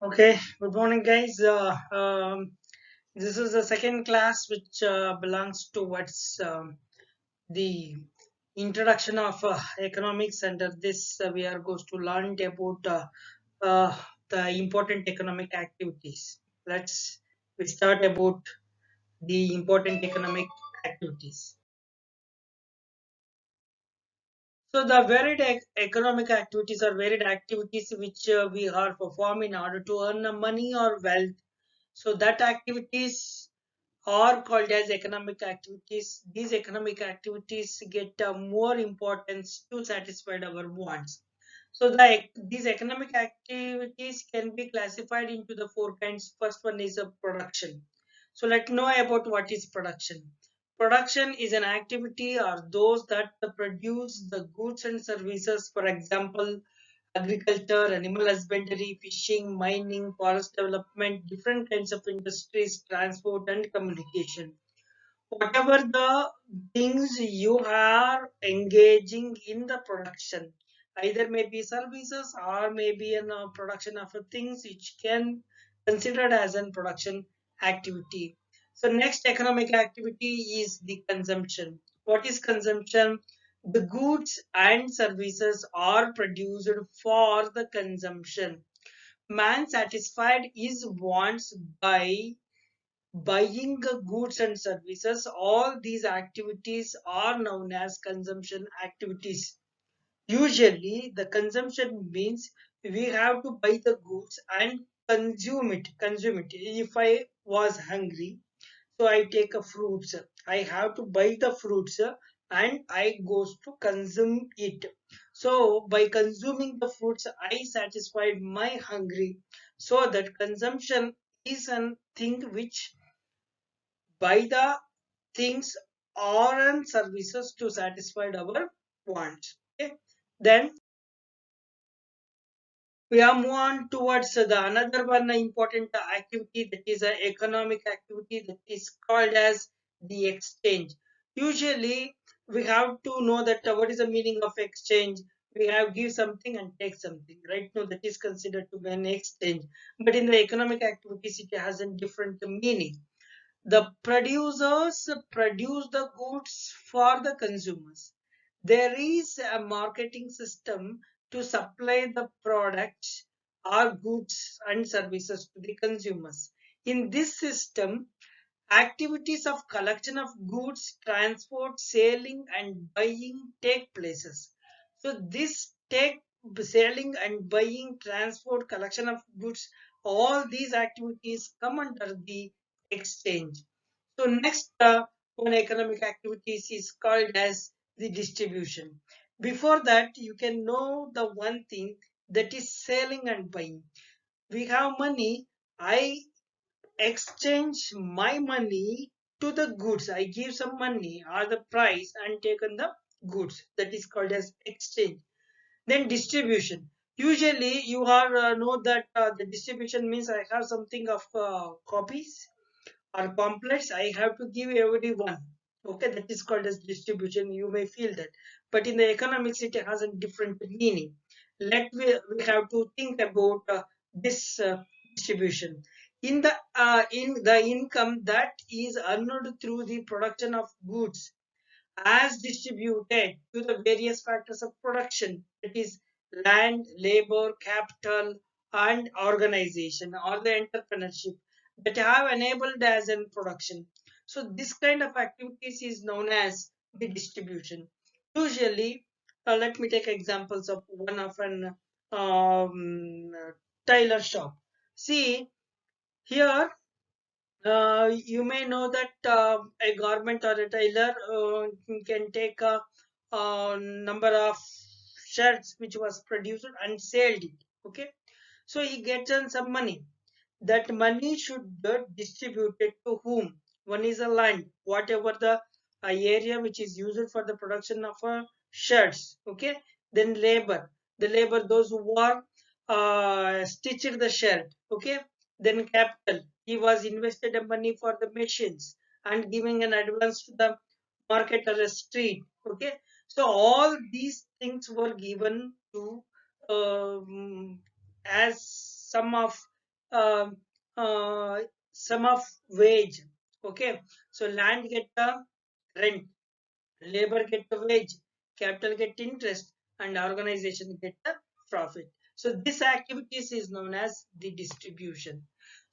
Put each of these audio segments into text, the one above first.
Okay, good morning, guys. This is the second class which belongs towards the introduction of economics. Under this, we are going to learn about uh, the important economic activities. We start about the important economic activities. So the varied economic activities are varied activities which we are perform in order to earn money or wealth. So that activities are called as economic activities. These economic activities get more importance to satisfy our wants. So these economic activities can be classified into the four kinds. First one is production. So let's know about what is production. Production is an activity or those that produce the goods and services. For example, agriculture, animal husbandry, fishing, mining, forest development, different kinds of industries, transport and communication. Whatever the things you are engaging in the production, either maybe services or maybe in production of things which can considered as a production activity. So next economic activity is the consumption. What is consumption? The goods and services are produced for the consumption. Man satisfied his wants by buying goods and services. All these activities are known as consumption activities. Usually, the consumption means we have to buy the goods and consume it. Consume it. If I was hungry, so I take a fruits. I have to buy the fruits and I goes to consume it. So by consuming the fruits, I satisfied my hungry. So that consumption is a thing which buy the things or and services to satisfy our wants. Okay. Then we are move on towards the another one important activity, that is an economic activity, that is called as the exchange. Usually we have to know that what is the meaning of exchange. We have give something and take something, right? No, that is considered to be an exchange. But in the economic activities, it has a different meaning. The producers produce the goods for the consumers. There is a marketing system to supply the products or goods and services to the consumers. In this system, activities of collection of goods, transport, selling, and buying take places. So this take selling and buying, transport, collection of goods, all these activities come under the exchange. So next one economic activities is called as the distribution. Before that, you can know the one thing, that is selling and buying. We have money. I exchange my money to the goods. I give some money or the price and taken the goods. That is called as exchange. Then distribution. Usually you are know that the distribution means I have something of copies or pamphlets. I have to give everyone. Okay, that is called as distribution. You may feel that, but in the economics it has a different meaning. We have to think about this distribution in the income that is earned through the production of goods as distributed to the various factors of production, that is land, labor, capital, and organization or the entrepreneurship that have enabled as in production. So this kind of activities is known as the distribution. Usually, let me take examples of one of an tailor shop. See here, you may know that a garment or a tailor can take a number of shirts which was produced and sold it. Okay, so he gets in some money. That money should get distributed to whom? One is a land, whatever the area which is used for the production of shirts. Okay, then labor, the labor those who are stitched the shirt. Okay, then capital, he was invested the money for the machines and giving an advance to the market or a street. Okay, so all these things were given to as sum of um, uh, sum of wage. Okay, so land get a rent, labor get a wage, capital get interest, and organization get a profit. So this activities is known as the distribution.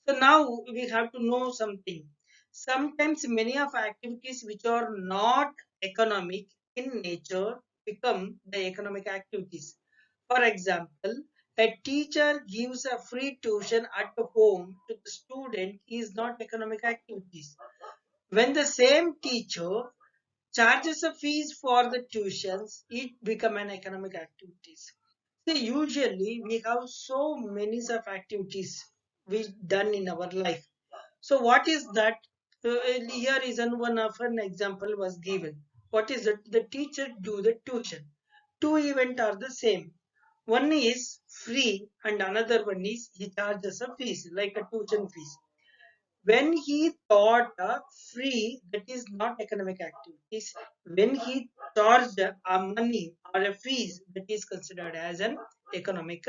So now we have to know something. Sometimes many of activities which are not economic in nature become the economic activities. For example, a teacher gives a free tuition at home to the student is not economic activities. When the same teacher charges a fees for the tuitions, it become an economic activities. See, usually we have so many of activities we done in our life. So what is that? Here is one of an example was given. What is it? The teacher do the tuition. Two events are the same. One is free and another one is he charges a fees like a tuition fees. When he taught free, that is not economic activities. When he charged a money or a fees, that is considered as an economic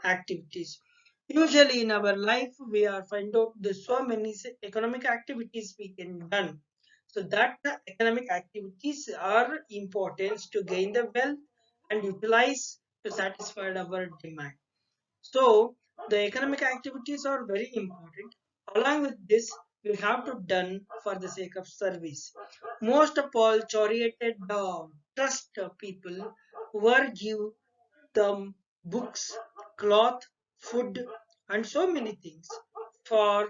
activities. Usually in our life, we are find out the so many economic activities we can done. So that economic activities are important to gain the wealth and utilize to satisfy our demand. So the economic activities are very important. Along with this, we have to done for the sake of service. Most of all, charioted trust people who are give them books, cloth, food, and so many things for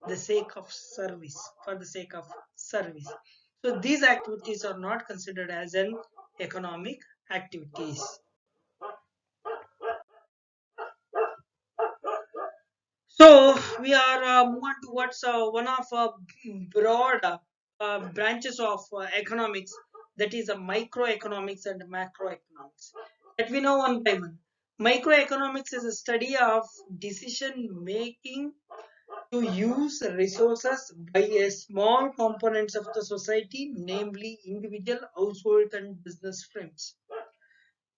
the sake of service. For the sake of service. So these activities are not considered as an economic activities. So we are moving towards one of broad branches of economics, that is microeconomics and macroeconomics. Let me know one by one. Microeconomics is a study of decision making to use resources by a small components of the society, namely individual, household, and business firms.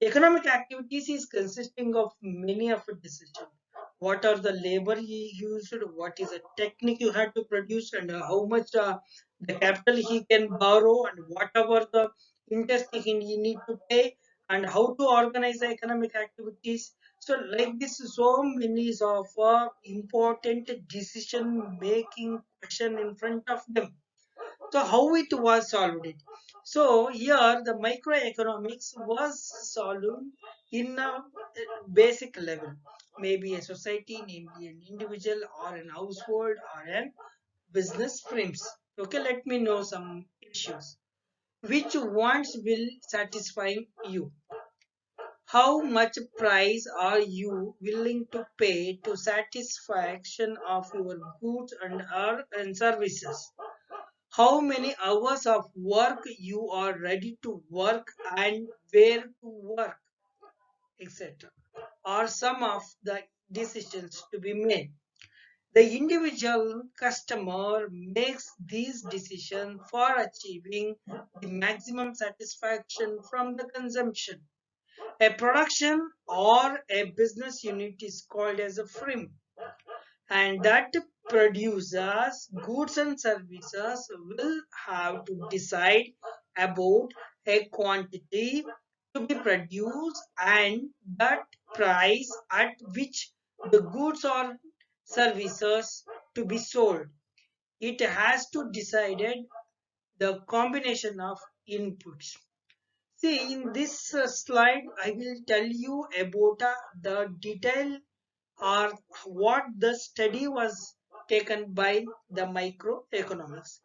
Economic activities is consisting of many of a decision. What are the labor he used? What is the technique you had to produce, and how much the capital he can borrow, and whatever the interest he need to pay, and how to organize the economic activities. So, like this, so many of important decision making question in front of them. So how it was solved it? So here the microeconomics was solved in a basic level. Maybe a society, namely an individual or an household or an business frames. Okay, let me know some issues. Which ones will satisfy you? How much price are you willing to pay to satisfaction of your goods and services? How many hours of work you are ready to work and where to work, etc. are some of the decisions to be made. The individual customer makes these decisions for achieving the maximum satisfaction from the consumption. A production or a business unit is called as a firm, and that producers goods and services will have to decide about a quantity to be produced and that price at which the goods or services to be sold. It has to decided the combination of inputs. See, in this slide, I will tell you about the detail or what the study was taken by the microeconomics.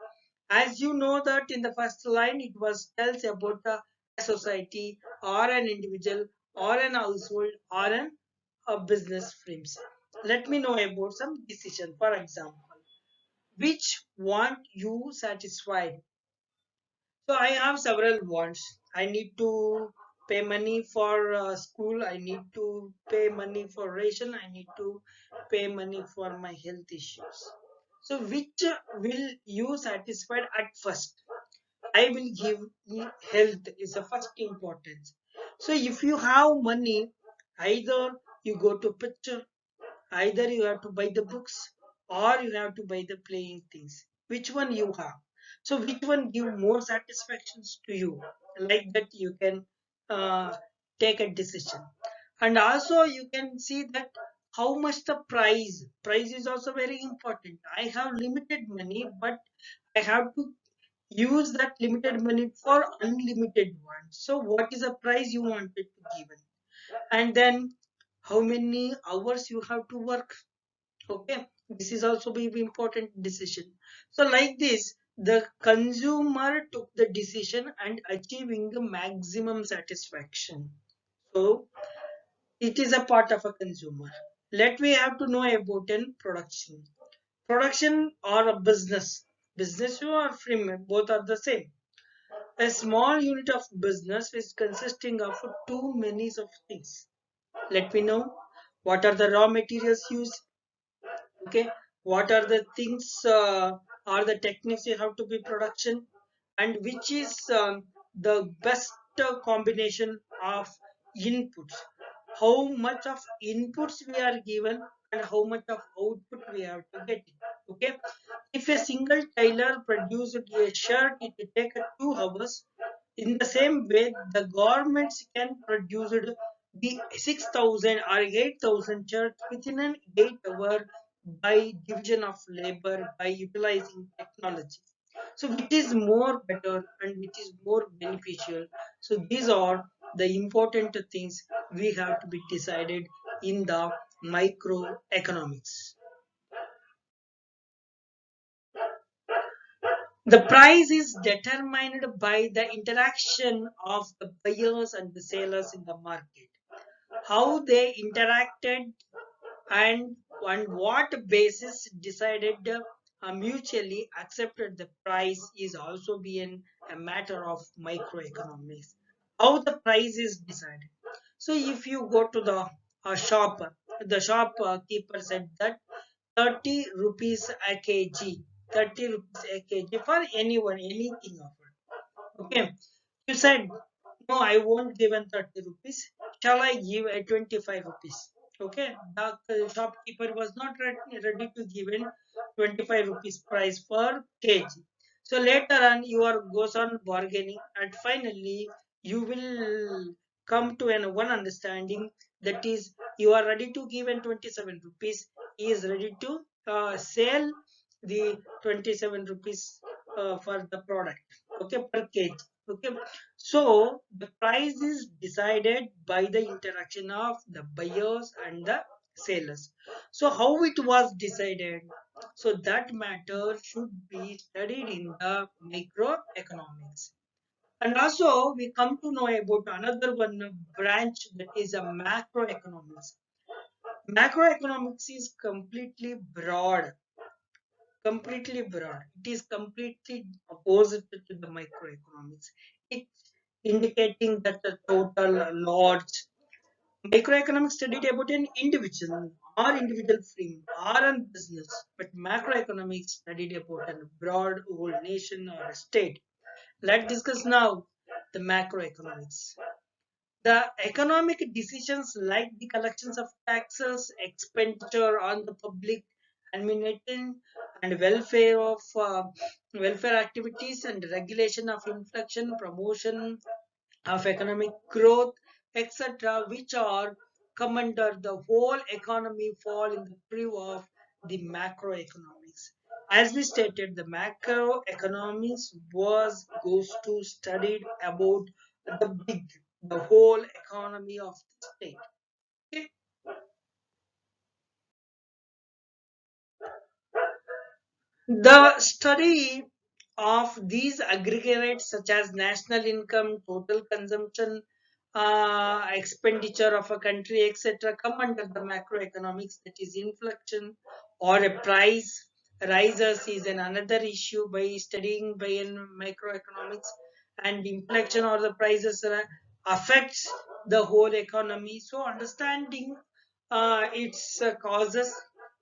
As you know that in the first line, it was tells about a society or an individual or an household or a business frames. Let me know about some decision. For example, which want you satisfied? So I have several wants. I need to pay money for school. I need to pay money for ration. I need to pay money for my health issues. So which will you satisfied at first? I will give health is the first importance. So if you have money, either you go to picture Either you have to buy the books or you have to buy the playing things. Which one you have? So which one give more satisfactions to you? Like that you can uh, take a decision. And also you can see that how much the price is also very important. I have limited money, but I have to use that limited money for unlimited one. So what is the price you wanted to give? And then how many hours you have to work? Okay, this is also be important decision. So like this, the consumer took the decision and achieving the maximum satisfaction. So it is a part of a consumer. Let we have to know about an production or a business or frame, both are the same. A small unit of business is consisting of too many of things. Let me know what are the raw materials used. Okay, what are the things or the techniques you have to be production, and which is the best combination of inputs, how much of inputs we are given and how much of output we have to get it. Okay, if a single tailor produced a shirt, it will take 2 hours. In the same way, the governments can produce the 6,000 or 8,000 shirts within an 8 hour by division of labor, by utilizing technology. So which is more better and which is more beneficial. So these are the important things we have to be decided in the microeconomics. The price is determined by the interaction of the buyers and the sellers in the market. How they interacted and on what basis decided mutually accepted the price is also being a matter of microeconomics. How the price is decided. So if you go to shop, the shopkeeper said that 30 rupees a kg, 30 rupees a kg for anyone, anything offered. Okay, you said, no, I won't give an 30 rupees. Shall I give a 25 rupees? Okay, the shopkeeper was not ready to give an 25 rupees price per kg. So later on, you are goes on bargaining, and finally you will come to an one understanding, that is you are ready to give an 27 rupees. He is ready to sell the 27 rupees for the product. Okay, per kg. Okay, so the price is decided by the interaction of the buyers and the sellers. So how it was decided? So that matter should be studied in the microeconomics. And also we come to know about another one branch, that is a macroeconomics. Macroeconomics is completely broad. It is completely opposite to the microeconomics. It's indicating that the total large. Microeconomics studied about an individual or individual firm or a business, but macroeconomics studied about a broad whole nation or a state. Let's discuss now the macroeconomics. The economic decisions like the collections of taxes, expenditure on the public administration, and welfare activities, and regulation of inflation, promotion of economic growth, etc., which are come under the whole economy fall in the purview of the macroeconomics. As we stated, the macroeconomics was goes to studied about the whole economy of the state. Okay? The study of these aggregates such as national income, total consumption, expenditure of a country, etc., come under the macroeconomics, that is inflation or a price rises is another issue by studying by in microeconomics, and inflation or the prices affects the whole economy. So understanding its causes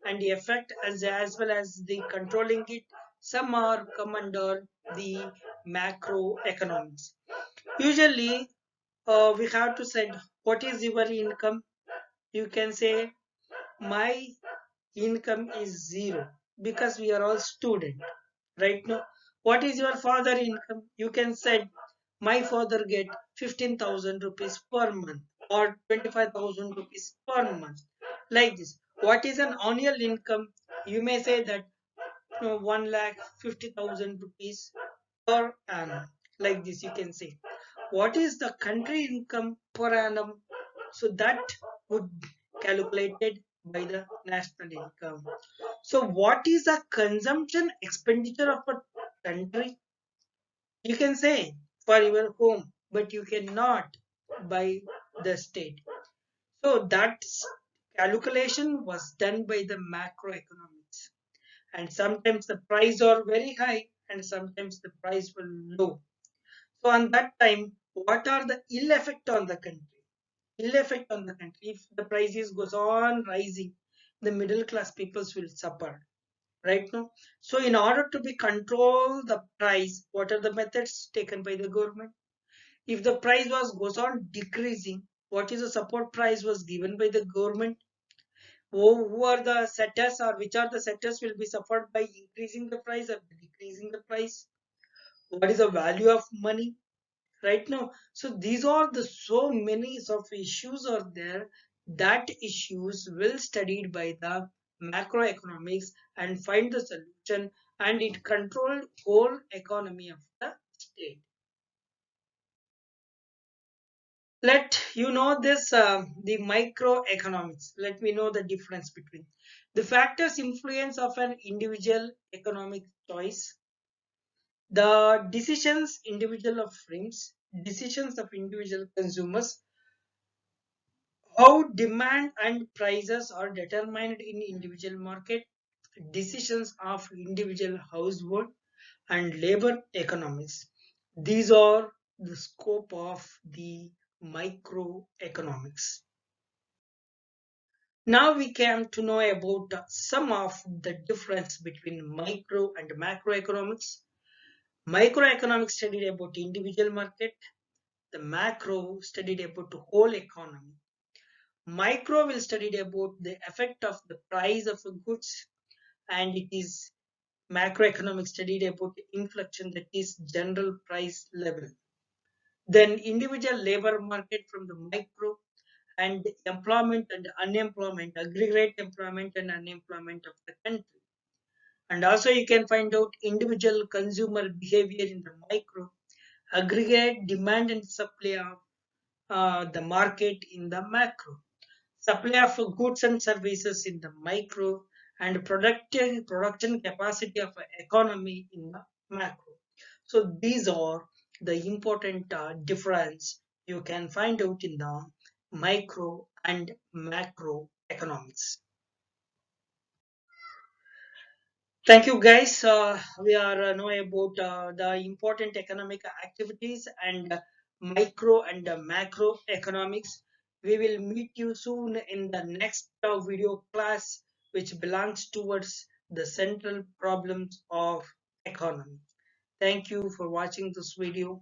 and effect, as well as the controlling it, some are come under the macroeconomics. Usually we have to say what is your income. You can say my income is zero because we are all student, right? Now, what is your father income? You can say my father get 15,000 rupees per month or 25,000 rupees per month, like this. What is an annual income? You may say that 1,50,000 rupees per annum, like this. You can say what is the country income per annum, so that would calculated by the national income. So what is the consumption expenditure of a country? You can say for your home, but you cannot by the state. So that calculation was done by the macroeconomics. And sometimes the price are very high and sometimes the price will low. So on that time, what are the ill effect on the country? Ill effect on the country. If the prices goes on rising, the middle class peoples will suffer, right now. So in order to be control the price, what are the methods taken by the government? If the price was goes on decreasing, what is the support price was given by the government? Who are the sectors or which are the sectors will be suffered by increasing the price or decreasing the price? What is the value of money right now? So these are the so many of issues are there, that issues will studied by the macroeconomics and find the solution, and it control whole economy of the state. Let you know this the microeconomics. Let me know the difference between the factors influence of an individual economic choice, the decisions individual of firms, decisions of individual consumers, how demand and prices are determined in individual market, decisions of individual household, and labor economics. These are the scope of the microeconomics. Now we came to know about some of the difference between micro and macroeconomics. Microeconomics studied about individual market, the macro studied about the whole economy. Micro will study about the effect of the price of the goods, and it is macroeconomics studied about the inflation, that is general price level. Then individual labor market from the micro, and employment and unemployment, aggregate employment and unemployment of the country. And also you can find out individual consumer behavior in the micro, aggregate demand and supply of the market in the macro, supply of goods and services in the micro, and production capacity of an economy in the macro. So these are the important difference you can find out in the micro and macro economics. Thank you, guys. We are know about the important economic activities and micro and macro economics. We will meet you soon in the next video class, which belongs towards the central problems of economy. Thank you for watching this video.